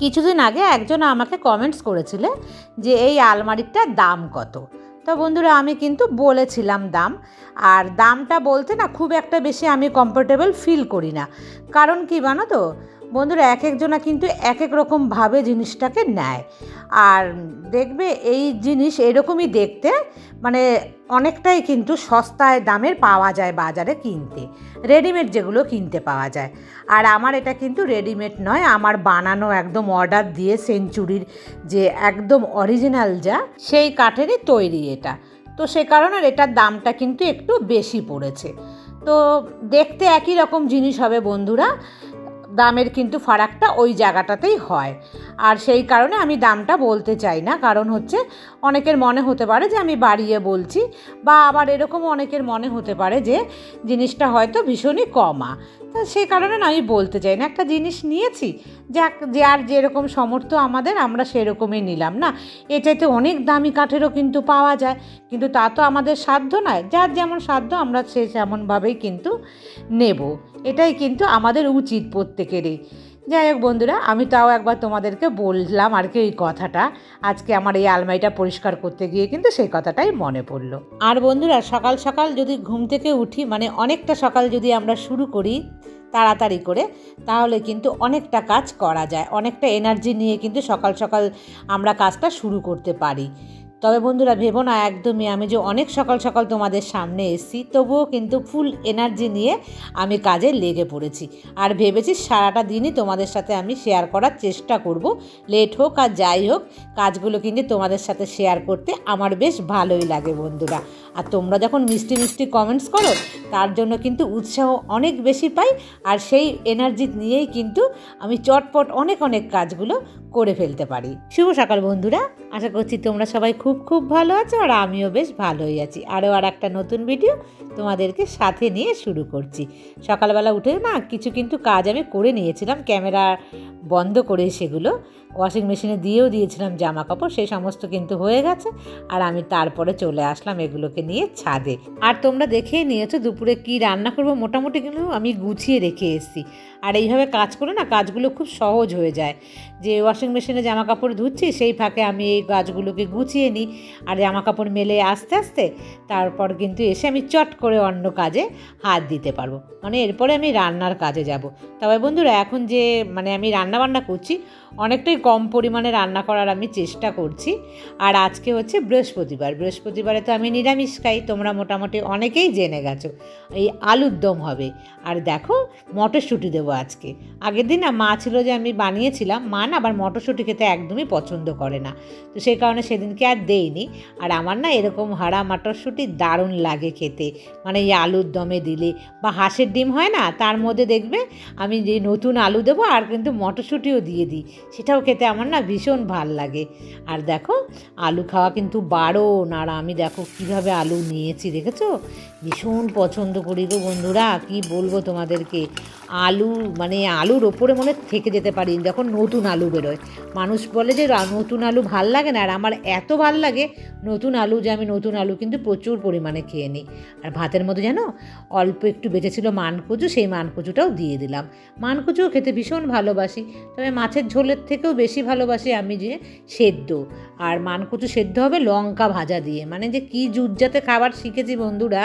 কিছুদিন আগে একজন আমাকে কমেন্টস করেছিলে যে এই আলমারিটার দাম কত। তো বন্ধুরা আমি কিন্তু বলেছিলাম দাম, আর দামটা বলতে না খুব একটা বেশি আমি কমফোর্টেবল ফিল করি না। কারণ কি জানো তো বন্ধুরা, এক একজনা কিন্তু এক এক রকমভাবে জিনিসটাকে নেয়। আর দেখবে এই জিনিস এরকমই দেখতে, মানে অনেকটাই কিন্তু সস্তায় দামের পাওয়া যায় বাজারে কিনতে, রেডিমেড যেগুলো কিনতে পাওয়া যায়। আর আমার এটা কিন্তু রেডিমেড নয়, আমার বানানো একদম অর্ডার দিয়ে সেঞ্চুরির যে একদম অরিজিনাল যা সেই কাঠেরই তৈরি এটা। তো সে কারণে এটার দামটা কিন্তু একটু বেশি পড়েছে। তো দেখতে একই রকম জিনিস হবে বন্ধুরা, দামের কিন্তু ফারাকটা ওই জায়গাটাতেই হয়। আর সেই কারণে আমি দামটা বলতে চাই না, কারণ হচ্ছে অনেকের মনে হতে পারে যে আমি বাড়িয়ে বলছি, বা আবার এরকমও অনেকের মনে হতে পারে যে জিনিসটা হয়তো ভীষণই কমা। তো সেই কারণে আমি বলতে চাই না। একটা জিনিস নিয়েছি, যাক যার যেরকম সামর্থ্য আমাদের আমরা সেরকমই নিলাম না। এটাতে অনেক দামি কাঠেরও কিন্তু পাওয়া যায়, কিন্তু তা তো আমাদের সাধ্য নয়। যার যেমন সাধ্য আমরা সে তেমনভাবেই কিন্তু নেব, এটাই কিন্তু আমাদের উচিত প্রত্যেকেরই। যাই হোক বন্ধুরা, আমি তাও একবার তোমাদেরকে বললাম আর কি ওই কথাটা। আজকে আমার এই আলমারিটা পরিষ্কার করতে গিয়ে কিন্তু সেই কথাটাই মনে পড়লো। আর বন্ধুরা সকাল সকাল যদি ঘুম থেকে উঠি, মানে অনেকটা সকাল যদি আমরা শুরু করি তাড়াতাড়ি করে, তাহলে কিন্তু অনেকটা কাজ করা যায়, অনেকটা এনার্জি নিয়ে কিন্তু সকাল সকাল আমরা কাজটা শুরু করতে পারি। তবে বন্ধুরা ভেবো না একদমই আমি যে অনেক সকাল সকাল তোমাদের সামনে এসেছি, তবুও কিন্তু ফুল এনার্জি নিয়ে আমি কাজে লেগে পড়েছি। আর ভেবেছি সারাটা দিনই তোমাদের সাথে আমি শেয়ার করার চেষ্টা করব। লেট হোক আর যাই হোক, কাজগুলো কিন্তু তোমাদের সাথে শেয়ার করতে আমার বেশ ভালোই লাগে বন্ধুরা। আর তোমরা যখন মিষ্টি মিষ্টি কমেন্টস করো, তার জন্য কিন্তু উৎসাহ অনেক বেশি পাই। আর সেই এনার্জি নিয়েই কিন্তু আমি চটপট অনেক অনেক কাজগুলো করে ফেলতে পারি। শুভ সকাল বন্ধুরা, আশা করছি তোমরা সবাই খুব খুব ভালো আছো, আর আমিও বেশ ভালোই আছি। আরও আর একটা নতুন ভিডিও তোমাদেরকে সাথে নিয়ে শুরু করছি। সকালবেলা উঠে না কিছু কিন্তু কাজ আমি করে নিয়েছিলাম, ক্যামেরা বন্ধ করে সেগুলো ওয়াশিং মেশিনে দিয়েও দিয়েছিলাম জামা কাপড়, সেই সমস্ত কিন্তু হয়ে গেছে। আর আমি তারপরে চলে আসলাম এগুলোকে নিয়ে ছাদে। আর তোমরা দেখেই নিয়েছো দুপুরে কি রান্না করবো, মোটামুটি কিন্তু আমি গুছিয়ে রেখে এসেছি। আর এইভাবে কাজ করে না কাজগুলো খুব সহজ হয়ে যায়। যে ওয়াশিং মেশিনে জামা কাপড় ধুচ্ছি, সেই ফাঁকে আমি এই কাজগুলোকে গুছিয়ে নিই। আর জামা কাপড় মেলে আস্তে আস্তে তারপর কিন্তু এসে আমি চট করে অন্য কাজে হাত দিতে পারবো, মানে এরপরে আমি রান্নার কাজে যাব। তবে বন্ধুরা এখন যে মানে আমি রান্না বান্না করছি, অনেকটাই কম পরিমাণে রান্না করার আমি চেষ্টা করছি। আর আজকে হচ্ছে বৃহস্পতিবার, বৃহস্পতিবারে তো আমি নিরামিষ খাই, তোমরা মোটামুটি অনেকেই জেনে গেছো। এই আলুর দম হবে, আর দেখো মটরশুঁটি দেবো আজকে। আগের দিন না মা ছিল যে আমি বানিয়েছিলাম, মা না আবার মটরশুঁটি খেতে একদমই পছন্দ করে না, তো সেই কারণে সেদিনকে আর দেইনি। আর আমার না এরকম হাড়া মটরশুঁটি দারুণ লাগে খেতে, মানে এই আলুর দমে দিলে, বা হাঁসের ডিম হয় না তার মধ্যে দেখবে আমি যে নতুন আলু দেবো আর কিন্তু মটরশুঁটিও দিয়ে দিই, সেটাও খেতে আমার না ভীষণ ভাল লাগে। আর দেখো আলু খাওয়া কিন্তু বারণ, আর আমি দেখো কীভাবে আলু নিয়েছি দেখেছো, ভীষণ পছন্দ করি গো বন্ধুরা, কি বলবো তোমাদেরকে। আলু মানে আলুর ওপরে মনে থেকে যেতে পারি যখন নতুন আলু বেরোয়। মানুষ বলে যে নতুন আলু ভাল লাগে না, আর আমার এত ভাল লাগে নতুন আলু যে আমি নতুন আলু কিন্তু প্রচুর পরিমাণে খেয়ে নিই। আর ভাতের মধ্যে যেন অল্প একটু বেঁচেছিল মানকচু, সেই মানকচুটাও দিয়ে দিলাম। মানকচুও খেতে ভীষণ ভালোবাসি, তবে মাছের ঝোলের থেকেও বেশি ভালোবাসি আমি যে সেদ্ধ। আর মানকচু সেদ্ধ হবে লঙ্কা ভাজা দিয়ে, মানে যে কী জুৎজাতে খাবার শিখেছি বন্ধুরা।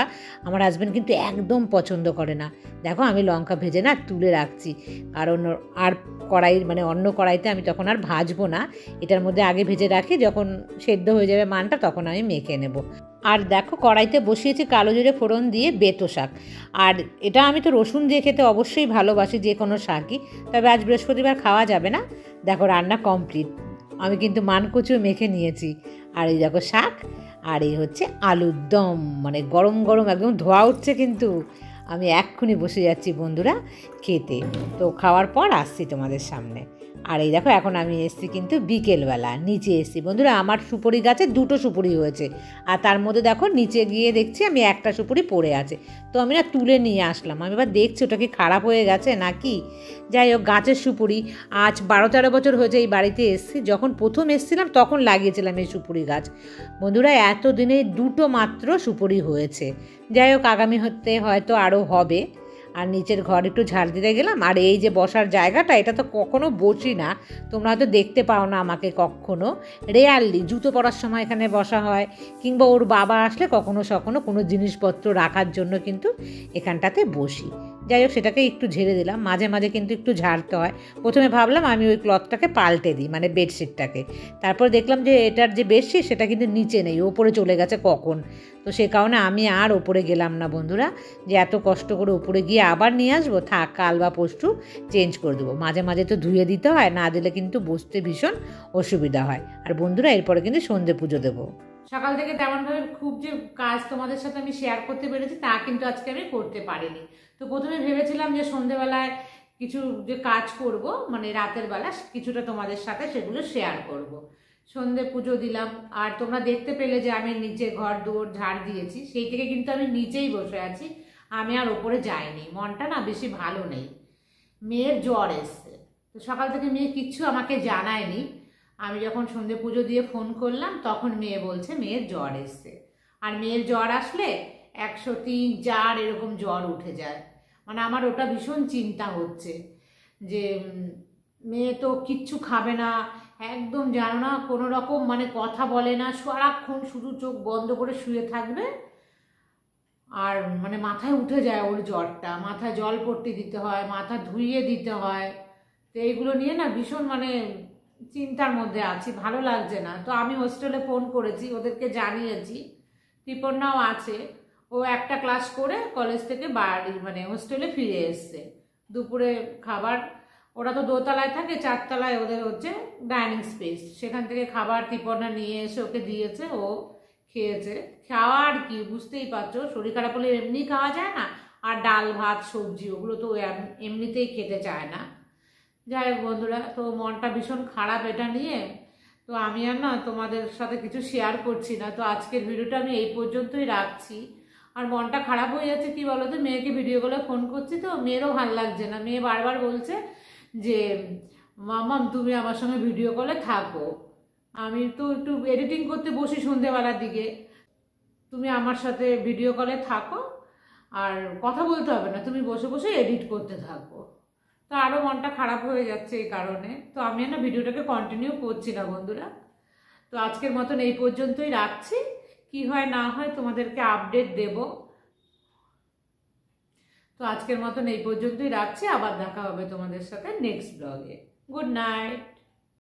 আমার হাজব্যান্ড কিন্তু একদম পছন্দ করে না। দেখো আমি লঙ্কা ভেজে না তুলে রাখছি, কারণ আর কড়াই মানে অন্য কড়াইতে আমি তখন আর ভাজবো না, এটার মধ্যে আগে ভেজে রাখি, যখন সেদ্ধ হয়ে যাবে মানটা তখন আমি মেখে নেব। আর দেখো কড়াইতে বসিয়েছি কালো জিরে ফোড়ন দিয়ে বেতো শাক। আর এটা আমি তো রসুন দিয়ে খেতে অবশ্যই ভালোবাসি, যে কোনো শাকই, তবে আজ বৃহস্পতিবার খাওয়া যাবে না। দেখো রান্না কমপ্লিট, আমি কিন্তু মানকচু মেখে নিয়েছি। আর এই দেখো শাক, আর এই হচ্ছে আলুর দম, মানে গরম গরম একদম ধোয়া উঠছে, কিন্তু আমি এক্ষুনি বসে যাচ্ছি বন্ধুরা খেতে। তো খাওয়ার পর আসছি তোমাদের সামনে। আর এই দেখো এখন আমি এসছি কিন্তু বিকেলবেলা, নিচে এসছি বন্ধুরা। আমার সুপুরি গাছে দুটো সুপুরি হয়েছে, আর তার মধ্যে দেখো নিচে গিয়ে দেখছি আমি একটা সুপুরি পড়ে আছে, তো আমি না তুলে নিয়ে আসলাম। আমি এবার দেখছি ওটা কি খারাপ হয়ে গেছে নাকি। যাই হোক গাছের সুপুরি, আজ 12-13 বছর হয়েছে এই বাড়িতে এসছি। যখন প্রথম এসছিলাম তখন লাগিয়েছিলাম এই সুপুরি গাছ বন্ধুরা, এতদিনে দুটো মাত্র সুপুরি হয়েছে। যাই হোক আগামী হতে হয়তো আরও হবে। আর নিচের ঘর একটু ঝাড় দিতে গেলাম। আর এই যে বসার জায়গাটা, এটা তো কখনো বসি না, তোমরা হয়তো দেখতে পাও না আমাকে কখনো, রেয়ারলি জুতো পরার সময় এখানে বসা হয়, কিংবা ওর বাবা আসলে কখনো সখনো কোনো জিনিসপত্র রাখার জন্য কিন্তু এখানটাতে বসি। যাই হোক, সেটাকে একটু ঝেড়ে দিলাম, মাঝে মাঝে কিন্তু একটু ঝাড়তে হয়। প্রথমে ভাবলাম আমি ওই ক্লথটাকে পাল্টে দিই, মানে বেডশিটটাকে, তারপর দেখলাম যে এটার যে বেডশিট সেটা কিন্তু নিচে নেই, ওপরে চলে গেছে কখন। তো সে কারণে আমি আর ওপরে গেলাম না বন্ধুরা, যে এত কষ্ট করে উপরে গিয়ে আবার নিয়ে আসবো, থাক কাল বা পরশু চেঞ্জ করে দেবো। মাঝে মাঝে তো ধুয়ে দিতে হয়, না দিলে কিন্তু বসতে ভীষণ অসুবিধা হয়। আর বন্ধুরা এরপরে কিন্তু সন্ধে পুজো দেবো। সকাল থেকে তেমনভাবে খুব যে কাজ তোমাদের সাথে আমি শেয়ার করতে পেরেছি তা কিন্তু আজকে আমি করতে পারিনি। তো প্রথমে ভেবেছিলাম যে সন্ধেবেলায় কিছু যে কাজ করব, মানে রাতের বেলা কিছুটা তোমাদের সাথে সেগুলো শেয়ার করব। সন্ধে পুজো দিলাম, আর তোমরা দেখতে পেলে যে আমি নিচে ঘর দুয়ার ঝাড় দিয়েছি, সেই থেকে কিন্তু আমি নিচেই বসে আছি, আমি আর ওপরে যাইনি। মনটা না বেশি ভালো নেই, মেয়ের জ্বর এসছে। তো সকাল থেকে মেয়ে কিচ্ছু আমাকে জানায়নি। আমি যখন সন্ধে পুজো দিয়ে ফোন করলাম তখন মেয়ে বলছে মেয়ের জ্বর এসছে। আর মেয়ের জ্বর আসলে 103, 4 এরকম জ্বর উঠে যায়। মানে আমার ওটা ভীষণ চিন্তা হচ্ছে যে মেয়ে তো কিচ্ছু খাবে না, একদম জানো না, কোনো রকম মানে কথা বলে না, সারাক্ষণ শুধু চোখ বন্ধ করে শুয়ে থাকবে। আর মানে মাথায় উঠে যায় ওর জ্বরটা, মাথায় জল পট্টি দিতে হয়, মাথা ধুইয়ে দিতে হয়। তো এইগুলো নিয়ে না ভীষণ মানে চিন্তার মধ্যে আছি, ভালো লাগছে না। তো আমি হোস্টেলে ফোন করেছি, ওদেরকে জানিয়েছি, ত্রিপর্ণাও আছে। ও একটা ক্লাস করে কলেজ থেকে বাড়ি মানে হোস্টেলে ফিরে এসছে। দুপুরে খাবার, ওরা তো দোতলায় থাকে, 4 তলায় ওদের হচ্ছে ডাইনিং স্পেস, সেখান থেকে খাবার ত্রিপর্ণা নিয়ে এসে ওকে দিয়েছে, ও খেয়েছে। খাওয়া আর কি, বুঝতেই পারছো, শরীর খারাপ হলে এমনি খাওয়া যায় না, আর ডাল ভাত সবজি ওগুলো তো এমনিতেই খেতে চায় না। যাই হোক বন্ধুরা, তো মনটা ভীষণ খারাপ এটা নিয়ে। তো আমি আর না তোমাদের সাথে কিছু শেয়ার করছি না। তো আজকের ভিডিওটা আমি এই পর্যন্তই রাখছি। আর মনটা খারাপ হয়ে যাচ্ছে কি বলো তো, মেয়েকে ভিডিও কলে ফোন করছি তো মেয়েরও ভালো লাগছে না। মেয়ে বারবার বলছে যে মাম্মাম তুমি আমার সঙ্গে ভিডিও কলে থাকো, আমি তো একটু এডিটিং করতে বসি সন্ধ্যেবেলার দিকে, তুমি আমার সাথে ভিডিও কলে থাকো, আর কথা বলতে হবে না, তুমি বসে বসে এডিট করতে থাকো। তো আরও মনটা খারাপ হয়ে যাচ্ছে এই কারণে। তো আমি না ভিডিওটাকে কন্টিনিউ করছি না বন্ধুরা। তো আজকের মতন এই পর্যন্তই রাখছি, কি হয় না হয় তোমাদেরকে আপডেট দেব। তো আজকের মতন এই পর্যন্তই রাখছি, আবার দেখা হবে তোমাদের সাথে নেক্সট ব্লগে। Good night.